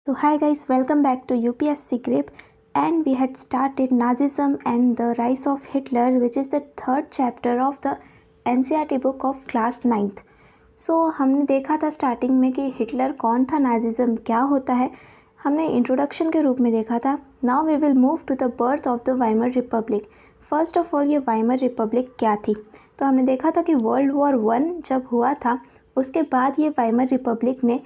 So hi guys, welcome back to UPSC Grip, and we had started Nazism and the Rise of Hitler, which is the third chapter of the NCERT book of class 9th. So हमने देखा था starting में कि Hitler कौन था, Nazism क्या होता है, हमने इंट्रोडक्शन के रूप में देखा था. Now we will move to the birth of the Weimar Republic. First of all ये वाइमर रिपब्लिक क्या थी. तो हमने देखा था कि वर्ल्ड वॉर 1 जब हुआ था उसके बाद ये वाइमर रिपब्लिक ने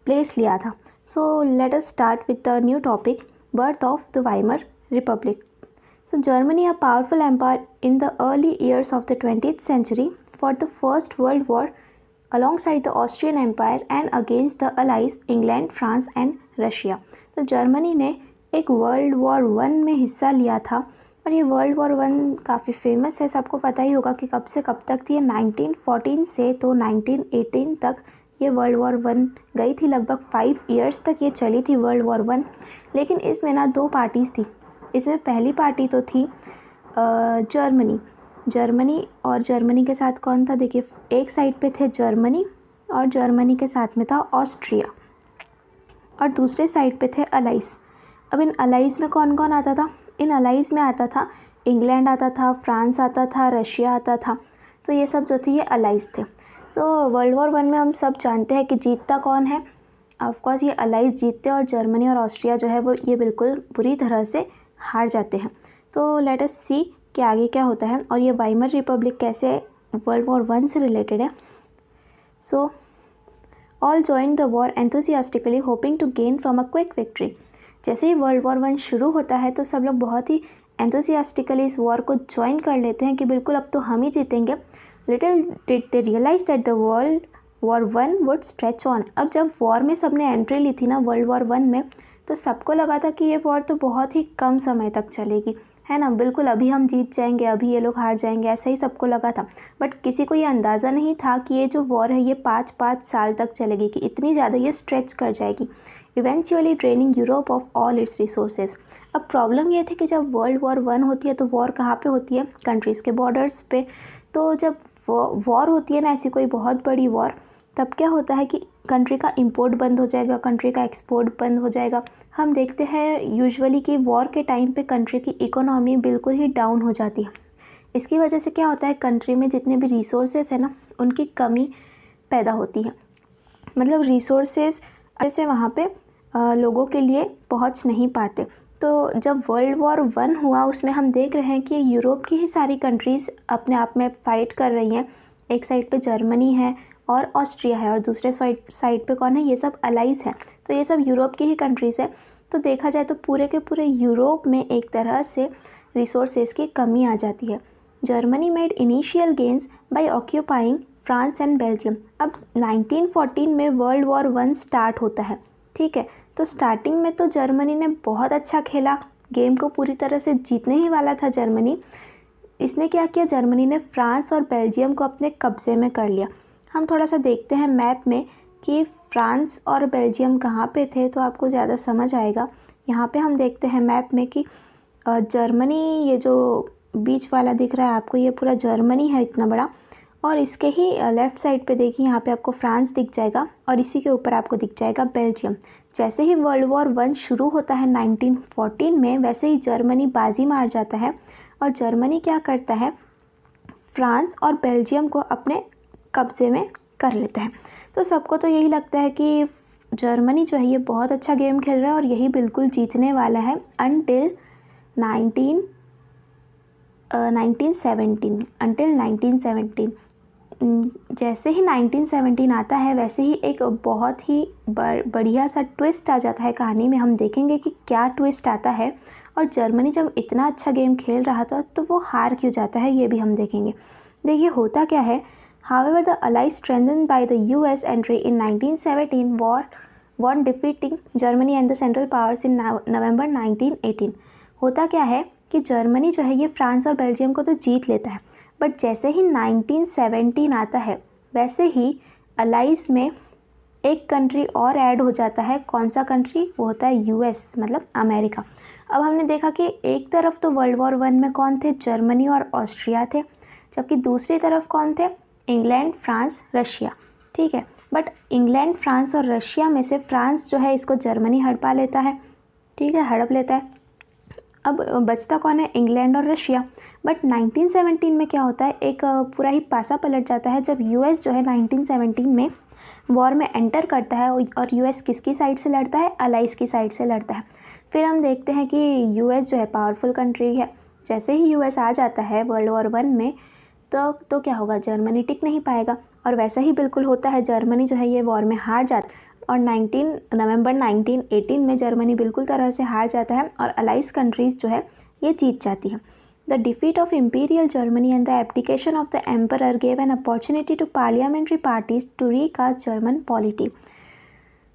प्लेस लिया था. So let us start with the new topic, birth of the Weimar Republic. So Germany, a powerful empire in the early years of the 20th century, fought the First World War alongside the Austrian Empire and against the Allies England, France and Russia. तो Germany ने एक world war 1 में हिस्सा लिया था और ये world war 1 काफ़ी फेमस है. सबको पता ही होगा कि कब से कब तक थी. ये 1914 से तो 1918 तक ये वर्ल्ड वॉर 1 गई थी. लगभग 5 इयर्स तक ये चली थी वर्ल्ड वॉर 1. लेकिन इसमें ना दो पार्टीज़ थी. इसमें पहली पार्टी तो थी जर्मनी और जर्मनी के साथ कौन था. देखिए, एक साइड पे थे जर्मनी और जर्मनी के साथ में था ऑस्ट्रिया और दूसरे साइड पे थे अलाइज़. अब इन अलाइज़ में कौन कौन आता था. इन अलाइज़ में आता था इंग्लैंड आता था, फ्रांस आता था, रशिया आता था. तो ये सब जो थी ये अलाइज़ थे. तो वर्ल्ड वॉर 1 में हम सब जानते हैं कि जीतता कौन है. ऑफकोर्स ये अलाइज़ जीतते और जर्मनी और ऑस्ट्रिया जो है वो ये बिल्कुल बुरी तरह से हार जाते हैं. तो लेट अस सी कि आगे क्या होता है और ये वाइमर रिपब्लिक कैसे वर्ल्ड वॉर 1 से रिलेटेड है. So all join the war enthusiastically hoping to gain from a quick victory. जैसे ही वर्ल्ड वॉर 1 शुरू होता है तो सब लोग बहुत ही एंथुसियास्टिकली इस वॉर को ज्वाइन कर लेते हैं कि बिल्कुल अब तो हम ही जीतेंगे. Little did they realize that the World War 1 would stretch on. अब जब वॉर में सबने एंट्री ली थी ना वर्ल्ड वॉर 1 में, तो सबको लगा था कि ये वॉर तो बहुत ही कम समय तक चलेगी, है ना. बिल्कुल अभी हम जीत जाएंगे, अभी ये लोग हार जाएंगे, ऐसा ही सबको लगा था. बट किसी को ये अंदाज़ा नहीं था कि ये जो वॉर है ये 5-5 साल तक चलेगी, कि इतनी ज़्यादा ये स्ट्रेच कर जाएगी, eventually draining Europe of all it's resources. अब प्रॉब्लम ये थी कि जब वर्ल्ड वॉर 1 होती है तो वॉर कहाँ पे होती है, कंट्रीज़ के बॉर्डर्स पे. तो जब वॉर होती है ना, ऐसी कोई बहुत बड़ी वॉर, तब क्या होता है कि कंट्री का इंपोर्ट बंद हो जाएगा, कंट्री का एक्सपोर्ट बंद हो जाएगा. हम देखते हैं यूजुअली कि वॉर के टाइम पे कंट्री की इकोनॉमी बिल्कुल ही डाउन हो जाती है. इसकी वजह से क्या होता है, कंट्री में जितने भी रिसोर्सेज है ना उनकी कमी पैदा होती है. मतलब रिसोर्सेज ऐसे वहाँ पे लोगों के लिए पहुँच नहीं पाते. तो जब वर्ल्ड वॉर 1 हुआ उसमें हम देख रहे हैं कि यूरोप की ही सारी कंट्रीज़ अपने आप में फ़ाइट कर रही हैं. एक साइड पे जर्मनी है और ऑस्ट्रिया है और दूसरे साइड पे कौन है, ये सब अलाइज़ हैं. तो ये सब यूरोप की ही कंट्रीज़ है. तो देखा जाए तो पूरे के पूरे यूरोप में एक तरह से रिसोर्सेज की कमी आ जाती है. Germany made initial gains by occupying France and Belgium. अब 1914 में वर्ल्ड वॉर 1 स्टार्ट होता है, ठीक है. तो स्टार्टिंग में तो जर्मनी ने बहुत अच्छा खेला, गेम को पूरी तरह से जीतने ही वाला था जर्मनी. इसने क्या किया, जर्मनी ने फ्रांस और बेल्जियम को अपने कब्ज़े में कर लिया. हम थोड़ा सा देखते हैं मैप में कि फ्रांस और बेल्जियम कहाँ पे थे तो आपको ज़्यादा समझ आएगा. यहाँ पे हम देखते हैं मैप में कि जर्मनी, ये जो बीच वाला दिख रहा है आपको, ये पूरा जर्मनी है इतना बड़ा. और इसके ही लेफ़्ट साइड पे देखिए, यहाँ पे आपको फ्रांस दिख जाएगा और इसी के ऊपर आपको दिख जाएगा बेल्जियम. जैसे ही वर्ल्ड वॉर 1 शुरू होता है 1914 में, वैसे ही जर्मनी बाजी मार जाता है और जर्मनी क्या करता है, फ्रांस और बेल्जियम को अपने कब्ज़े में कर लेता है. तो सबको तो यही लगता है कि जर्मनी जो है ये बहुत अच्छा गेम खेल रहा है और यही बिल्कुल जीतने वाला है until 1917. जैसे ही 1917 आता है वैसे ही एक बहुत ही बढ़िया सा ट्विस्ट आ जाता है कहानी में. हम देखेंगे कि क्या ट्विस्ट आता है और जर्मनी जब इतना अच्छा गेम खेल रहा था तो वो हार क्यों जाता है, ये भी हम देखेंगे. देखिए होता क्या है. However, the Allies strengthened by the US entry in 1917 won defeating Germany and the Central Powers in November 1918. होता क्या है कि जर्मनी जो है ये फ्रांस और बेल्जियम को तो जीत लेता है, बट जैसे ही 1917 आता है वैसे ही अलाइज़ में एक कंट्री और ऐड हो जाता है. कौन सा कंट्री, वो होता है यूएस, मतलब अमेरिका. अब हमने देखा कि एक तरफ तो वर्ल्ड वॉर 1 में कौन थे, जर्मनी और ऑस्ट्रिया थे, जबकि दूसरी तरफ कौन थे, इंग्लैंड, फ्रांस, रशिया, ठीक है. बट इंग्लैंड, फ्रांस और रशिया में से फ्रांस जो है इसको जर्मनी हड़पा लेता है, ठीक है, हड़प लेता है। अब बचता कौन है? इंग्लैंड और रशिया। बट 1917 में क्या होता है, एक पूरा ही पासा पलट जाता है जब यूएस जो है 1917 में वॉर में एंटर करता है। और यूएस किसकी साइड से लड़ता है? अलाइज की साइड से लड़ता है। फिर हम देखते हैं कि यूएस जो है पावरफुल कंट्री है। जैसे ही यूएस आ जाता है वर्ल्ड वॉर 1 में तो क्या होगा? जर्मनी टिक नहीं पाएगा। और वैसा ही बिल्कुल होता है, जर्मनी जो है ये वॉर में हार जाता है और नवंबर 1918 में जर्मनी बिल्कुल तरह से हार जाता है और अलाइज कंट्रीज़ जो है ये जीत जाती है। The defeat of imperial Germany and the abdication of the emperor gave an opportunity to parliamentary parties to recast German polity.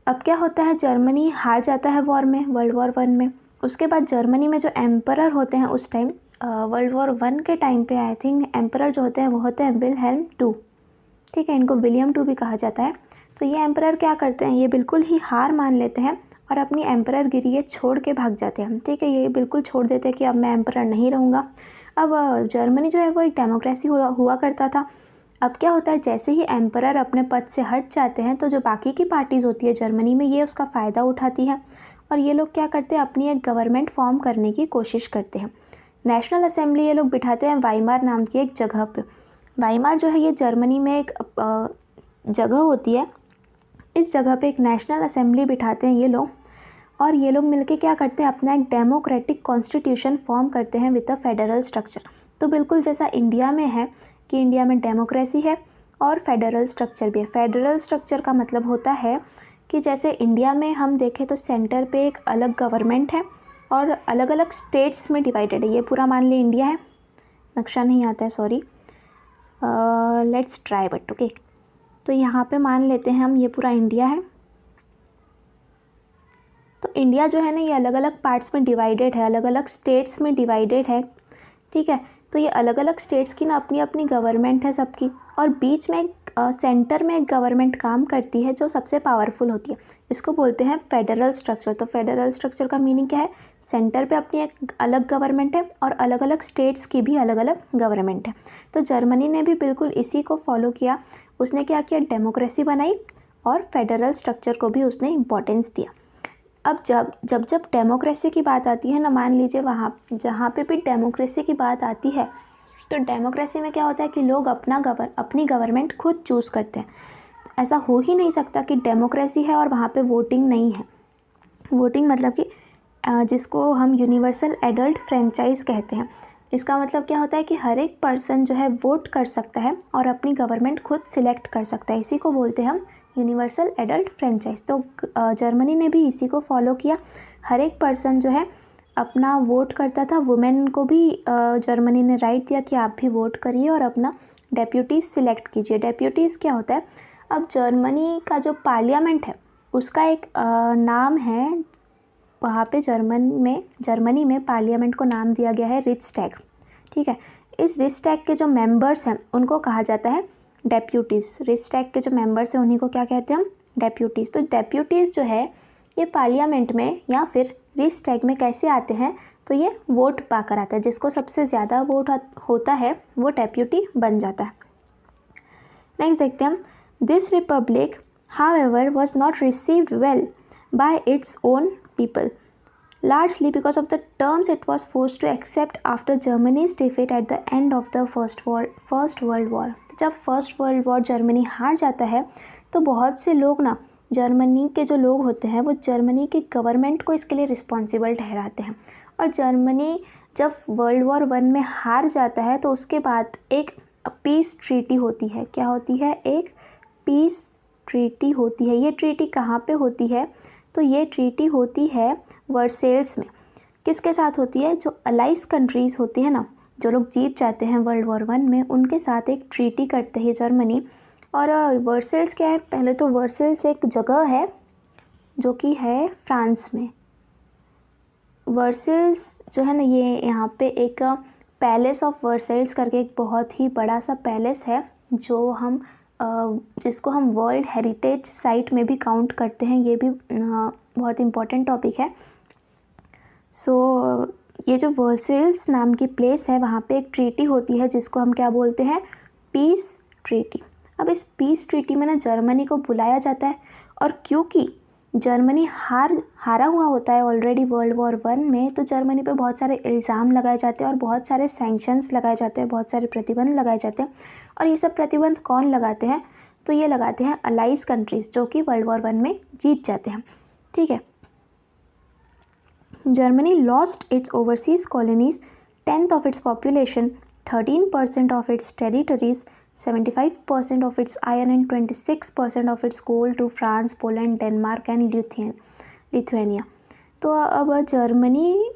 अब क्या होता है, जर्मनी हार जाता है वॉर में, वर्ल्ड वॉर 1 में। उसके बाद जर्मनी में जो एम्परर होते हैं उस टाइम वर्ल्ड वॉर 1 के टाइम पे आई थिंक एम्परर जो होते हैं वो होते हैं विलहेल्म II, ठीक है, इनको विलियम II भी कहा जाता है। तो ये एम्परर क्या करते हैं, ये बिल्कुल ही हार मान लेते हैं और अपनी एम्परर गिरी ये छोड़ के भाग जाते हैं, ठीक है, ये बिल्कुल छोड़ देते हैं कि अब मैं एम्परर नहीं रहूँगा। अब जर्मनी जो है वो एक डेमोक्रेसी हुआ करता था। अब क्या होता है, जैसे ही एम्परर अपने पद से हट जाते हैं तो जो बाकी की पार्टीज़ होती है जर्मनी में ये उसका फ़ायदा उठाती है और ये लोग क्या करते हैं, अपनी एक गवर्नमेंट फॉर्म करने की कोशिश करते हैं। नेशनल असेंबली ये लोग बिठाते हैं वाइमार नाम की एक जगह पे। वाइमार जो है ये जर्मनी में एक जगह होती है। इस जगह पे एक नेशनल असेंबली बिठाते हैं ये लोग और ये लोग मिलके क्या करते हैं, अपना एक डेमोक्रेटिक कॉन्स्टिट्यूशन फॉर्म करते हैं विद अ फेडरल स्ट्रक्चर। तो बिल्कुल जैसा इंडिया में है कि इंडिया में डेमोक्रेसी है और फेडरल स्ट्रक्चर भी है। फेडरल स्ट्रक्चर का मतलब होता है कि जैसे इंडिया में हम देखें तो सेंटर पे एक अलग गवर्नमेंट है और अलग अलग स्टेट्स में डिवाइडेड है। ये पूरा मान ली इंडिया है, नक्शा नहीं आता है, sorry, let's try but okay. तो यहाँ पे मान लेते हैं हम ये पूरा इंडिया है। तो इंडिया जो है ना ये अलग अलग पार्ट्स में डिवाइडेड है, अलग अलग स्टेट्स में डिवाइडेड है, ठीक है। तो ये अलग अलग स्टेट्स की ना अपनी अपनी गवर्नमेंट है सबकी और बीच में सेंटर में एक गवर्नमेंट काम करती है जो सबसे पावरफुल होती है। इसको बोलते हैं फेडरल स्ट्रक्चर। तो फेडरल स्ट्रक्चर का मीनिंग क्या है, सेंटर पे अपनी एक अलग गवर्नमेंट है और अलग अलग स्टेट्स की भी अलग अलग गवर्नमेंट है। तो जर्मनी ने भी बिल्कुल इसी को फॉलो किया। उसने क्या किया, डेमोक्रेसी बनाई और फेडरल स्ट्रक्चर को भी उसने इम्पोर्टेंस दिया। अब जब डेमोक्रेसी की बात आती है ना, मान लीजिए वहाँ जहाँ पे भी डेमोक्रेसी की बात आती है तो डेमोक्रेसी में क्या होता है कि लोग अपनी गवर्नमेंट खुद चूज़ करते हैं। ऐसा हो ही नहीं सकता कि डेमोक्रेसी है और वहाँ पे वोटिंग नहीं है। वोटिंग मतलब कि जिसको हम यूनिवर्सल एडल्ट फ्रेंचाइज कहते हैं। इसका मतलब क्या होता है कि हर एक पर्सन जो है वोट कर सकता है और अपनी गवर्नमेंट खुद सिलेक्ट कर सकता है। इसी को बोलते हैं हम यूनिवर्सल एडल्ट फ्रेंचाइज। तो जर्मनी ने भी इसी को फॉलो किया। हर एक पर्सन जो है अपना वोट करता था। वुमेन को भी जर्मनी ने राइट दिया कि आप भी वोट करिए और अपना डेप्यूटीज़ सिलेक्ट कीजिए। डेप्यूटीज़ क्या होता है, अब जर्मनी का जो पार्लियामेंट है उसका एक नाम है, वहाँ पे जर्मनी में पार्लियामेंट को नाम दिया गया है रिक्सटैग, ठीक है। इस रिक्सटैग के जो मेंबर्स हैं उनको कहा जाता है डेप्यूटीज़। रिक्सटैग के जो मेंबर्स हैं उन्हीं को क्या कहते हैं हम, डेप्यूटीज़। तो डेप्यूटीज़ जो है ये पार्लियामेंट में या फिर रिक्सटैग में कैसे आते हैं, तो ये वोट पाकर आता है। जिसको सबसे ज़्यादा वोट होता है वो डेप्यूटी बन जाता है। नेक्स्ट देखते हैं हम, this Republic however was not received well bye its own people, largely because of the terms it was forced to accept after Germany's defeat at the end of the First World War। जब first world war Germany हार जाता है तो बहुत से लोग ना, Germany के जो लोग होते हैं वो जर्मनी की गवर्नमेंट को इसके लिए रिस्पॉन्सिबल ठहराते हैं। और जर्मनी जब वर्ल्ड वॉर 1 में हार जाता है तो उसके बाद एक पीस ट्रीटी होती है। क्या होती है, एक पीस ट्रीटी होती है। ये ट्रीटी कहाँ पे होती है, तो ये ट्रीटी होती है वर्सेल्स में। किसके साथ होती है, जो अलाइज कंट्रीज़ होती है ना, जो लोग जीत जाते हैं वर्ल्ड वॉर 1 में, उनके साथ एक ट्रीटी करते हैं जर्मनी। और वर्सेल्स क्या है, पहले तो वर्सेल्स एक जगह है जो कि है फ्रांस में। वर्सेल्स जो है ना, ये यहाँ पे एक पैलेस ऑफ वर्सेल्स करके एक बहुत ही बड़ा सा पैलेस है जो हम जिसको हम वर्ल्ड हेरिटेज साइट में भी काउंट करते हैं। ये भी बहुत इम्पॉर्टेंट टॉपिक है। सो ये जो वर्सेल्स नाम की प्लेस है वहाँ पे एक ट्रीटी होती है जिसको हम क्या बोलते हैं, पीस ट्रीटी। अब इस पीस ट्रीटी में ना जर्मनी को बुलाया जाता है, और क्योंकि जर्मनी हारा हुआ होता है ऑलरेडी वर्ल्ड वॉर 1 में, तो जर्मनी पे बहुत सारे इल्ज़ाम लगाए जाते हैं और बहुत सारे सैंक्शंस लगाए जाते हैं, बहुत सारे प्रतिबंध लगाए जाते हैं। और ये सब प्रतिबंध कौन लगाते हैं? तो ये लगाते हैं अलाइज कंट्रीज़, जो कि वर्ल्ड वॉर 1 में जीत जाते हैं। ठीक है। Germany lost its overseas colonies, 10th of its population, 13% of its territories, 75% of its iron and 26% of its coal to France, Poland, Denmark and Lithuania। तो अब जर्मनी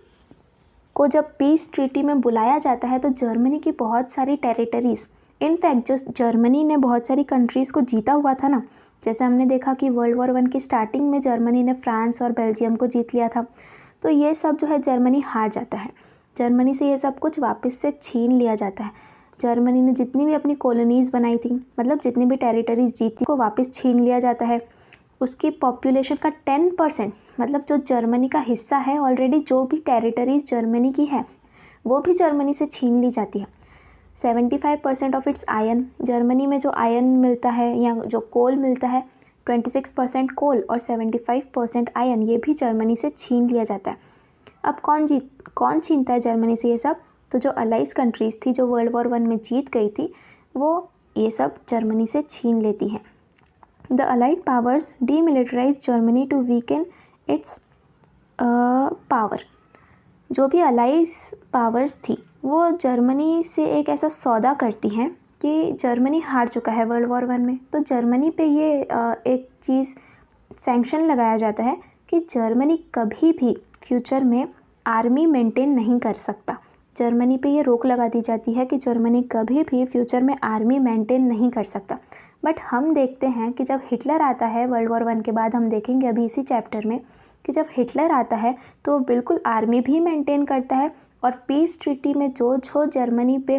को जब पीस ट्रीटी में बुलाया जाता है तो जर्मनी की बहुत सारी टेरिटरीज़, इनफैक्ट जो जर्मनी ने बहुत सारी कंट्रीज़ को जीता हुआ था ना, जैसे हमने देखा कि वर्ल्ड वॉर 1 की स्टार्टिंग में जर्मनी ने फ्रांस और बेल्जियम को जीत लिया था, तो ये सब जो है जर्मनी हार जाता है। जर्मनी से ये सब कुछ वापस से छीन लिया जाता है। जर्मनी ने जितनी भी अपनी कॉलोनीज़ बनाई थी, मतलब जितनी भी टेरिटरीज़ जीती, को वापस छीन लिया जाता है। उसकी पॉपुलेशन का 10%, मतलब जो जर्मनी का हिस्सा है ऑलरेडी, जो भी टेरिटरीज़ जर्मनी की है वो भी जर्मनी से छीन ली जाती है। 75% ऑफ इट्स आयरन, जर्मनी में जो आयरन मिलता है या जो कोल मिलता है, 26% कोल और 75% आयरन, ये भी जर्मनी से छीन लिया जाता है। अब कौन छीनता है जर्मनी से ये सब? तो जो अलाइज कंट्रीज़ थी, जो वर्ल्ड वॉर 1 में जीत गई थी, वो ये सब जर्मनी से छीन लेती हैं। The allied powers demilitarise Germany to weaken its power. जो भी अलाइज पावर्स थी वो जर्मनी से एक ऐसा सौदा करती हैं कि जर्मनी हार चुका है वर्ल्ड वॉर 1 में, तो जर्मनी पे ये एक चीज़ सैंक्शन लगाया जाता है कि जर्मनी कभी भी फ्यूचर में आर्मी मेंटेन नहीं कर सकता। जर्मनी पे ये रोक लगा दी जाती है कि जर्मनी कभी भी फ्यूचर में आर्मी मेंटेन नहीं कर सकता। बट हम देखते हैं कि जब हिटलर आता है वर्ल्ड वॉर 1 के बाद, हम देखेंगे अभी इसी चैप्टर में कि जब हिटलर आता है तो वो बिल्कुल आर्मी भी मेंटेन करता है, और पीस ट्रीटी में जो जर्मनी पे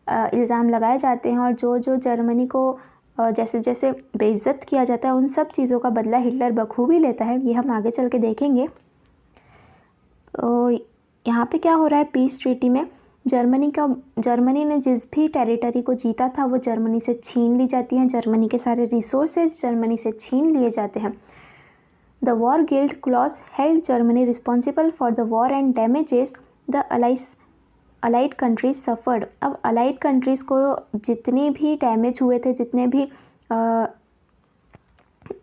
इल्ज़ाम लगाए जाते हैं और जो जर्मनी को जैसे जैसे बेइज्जत किया जाता है, उन सब चीज़ों का बदला हिटलर बखूबी लेता है। ये हम आगे चल के देखेंगे। तो यहाँ पे क्या हो रहा है पीस ट्रीटी में, जर्मनी ने जिस भी टेरिटरी को जीता था वो जर्मनी से छीन ली जाती हैं। जर्मनी के सारे रिसोर्सेज जर्मनी से छीन लिए जाते हैं। The war guild clause held Germany responsible for the war and damages the allied countries suffered. अब अलाइड कंट्रीज़ को जितनी भी डैमेज हुए थे, जितने भी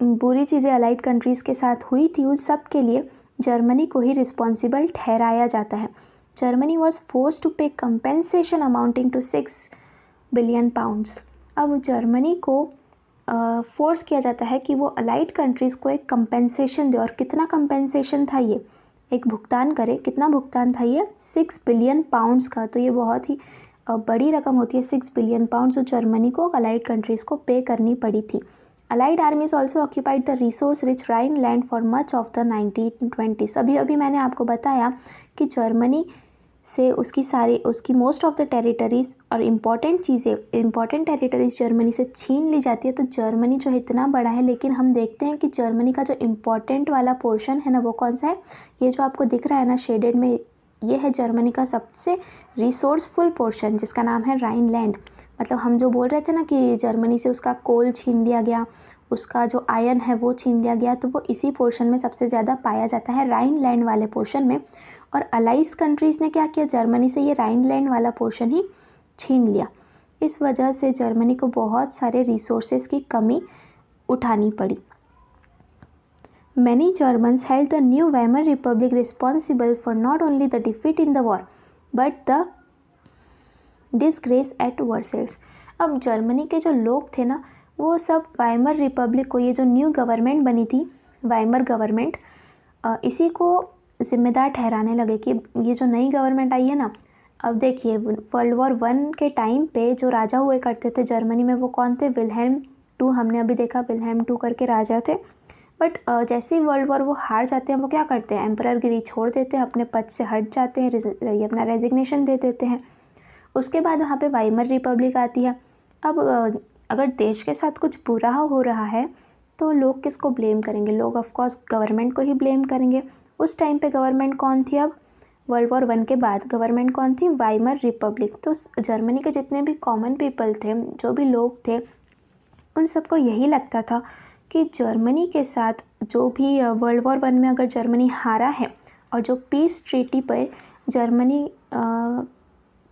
बुरी चीज़ें अलाइड कंट्रीज़ के साथ हुई थी, उस सब के लिए जर्मनी को ही रिस्पॉन्सिबल ठहराया जाता है। Germany was force to pay compensation amounting to 6 billion pounds. अब जर्मनी को फोर्स किया जाता है कि वो अलाइड कंट्रीज़ को एक कंपेंसेशन दे, और कितना कंपेंसेशन था ये, एक भुगतान करे। कितना भुगतान था ये? 6 बिलियन पाउंड्स का। तो ये बहुत ही बड़ी रकम होती है, 6 बिलियन पाउंड्स जो जर्मनी को अलाइड कंट्रीज़ को पे करनी पड़ी थी। Allied armies also occupied the resource rich Rhineland for much of the 1920s। अभी मैंने आपको बताया कि जर्मनी से उसकी मोस्ट ऑफ द टेरिटरीज़ और इम्पॉर्टेंट टेरिटरीज़ जर्मनी से छीन ली जाती है। तो जर्मनी जो है इतना बड़ा है, लेकिन हम देखते हैं कि जर्मनी का जो इम्पॉर्टेंट वाला पोर्शन है ना, वो कौन सा है? ये जो आपको दिख रहा है ना शेडेड में, ये है जर्मनी का सबसे रिसोर्सफुल पोर्शन, जिसका नाम है राइनलैंड। मतलब हम जो बोल रहे थे ना कि जर्मनी से उसका कोल छीन लिया गया, उसका जो आयरन है वो छीन लिया गया, तो वो इसी पोर्शन में सबसे ज़्यादा पाया जाता है, राइनलैंड वाले पोर्शन में। और अलाइज कंट्रीज़ ने क्या किया? जर्मनी से ये राइनलैंड वाला पोर्शन ही छीन लिया। इस वजह से जर्मनी को बहुत सारे रिसोर्सेज की कमी उठानी पड़ी। Many Germans held the new Weimar Republic responsible for not only the defeat in the war but the disgrace at Versailles। अब जर्मनी के जो लोग थे ना, वो सब वाइमर रिपब्लिक को, ये जो न्यू गवर्नमेंट बनी थी वाइमर गवर्नमेंट, इसी को ज़िम्मेदार ठहराने लगे कि ये जो नई गवर्नमेंट आई है ना। अब देखिए वर्ल्ड वॉर 1 के टाइम पे जो राजा हुए करते थे जर्मनी में, वो कौन थे? Wilhelm II। हमने अभी देखा विल्हेल्म II करके राजा थे। बट जैसे ही वर्ल्ड वॉर वो हार जाते हैं, वो क्या करते हैं? एम्परर गिरी छोड़ देते हैं, अपने पद से हट जाते हैं, अपना रेजिग्नेशन दे देते हैं। उसके बाद वहाँ पे वाइमर रिपब्लिक आती है। अब अगर देश के साथ कुछ बुरा हो रहा है तो लोग किसको ब्लेम करेंगे? लोग ऑफकोर्स गवर्नमेंट को ही ब्लेम करेंगे। उस टाइम पे गवर्नमेंट कौन थी? अब वर्ल्ड वॉर 1 के बाद गवर्नमेंट कौन थी? Weimar Republic. तो जर्मनी के जितने भी कॉमन पीपल थे, जो भी लोग थे, उन सबको यही लगता था कि जर्मनी के साथ जो भी वर्ल्ड वॉर 1 में अगर जर्मनी हारा है और जो पीस ट्रीटी पर जर्मनी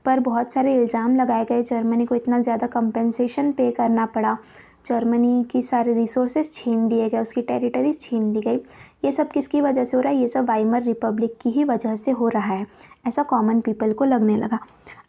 पर बहुत सारे इल्ज़ाम लगाए गए, जर्मनी को इतना ज़्यादा कंपेंसेशन पे करना पड़ा, जर्मनी की सारे रिसोर्सेज छीन लिए गए, उसकी टेरिटरीज छीन ली गई, ये सब किसकी वजह से हो रहा है? ये सब वाइमर रिपब्लिक की ही वजह से हो रहा है, ऐसा कॉमन पीपल को लगने लगा।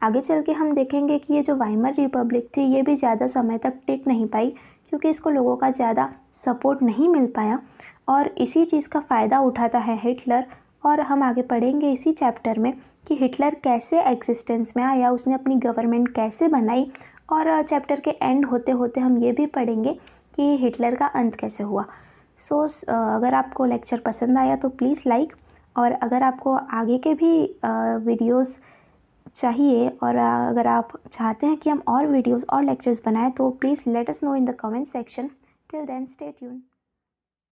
आगे चल के हम देखेंगे कि ये जो वाइमर रिपब्लिक थी ये भी ज़्यादा समय तक टिक नहीं पाई, क्योंकि इसको लोगों का ज़्यादा सपोर्ट नहीं मिल पाया और इसी चीज़ का फ़ायदा उठाता है हिटलर। और हम आगे पढ़ेंगे इसी चैप्टर में कि हिटलर कैसे एग्जिस्टेंस में आया, उसने अपनी गवर्नमेंट कैसे बनाई, और चैप्टर के एंड होते होते हम ये भी पढ़ेंगे कि हिटलर का अंत कैसे हुआ। अगर आपको लेक्चर पसंद आया तो प्लीज़ लाइक, और अगर आपको आगे के भी वीडियोस चाहिए और अगर आप चाहते हैं कि हम और वीडियोस और लेक्चर्स बनाएं तो please let us know in the comment section. Till then stay tuned.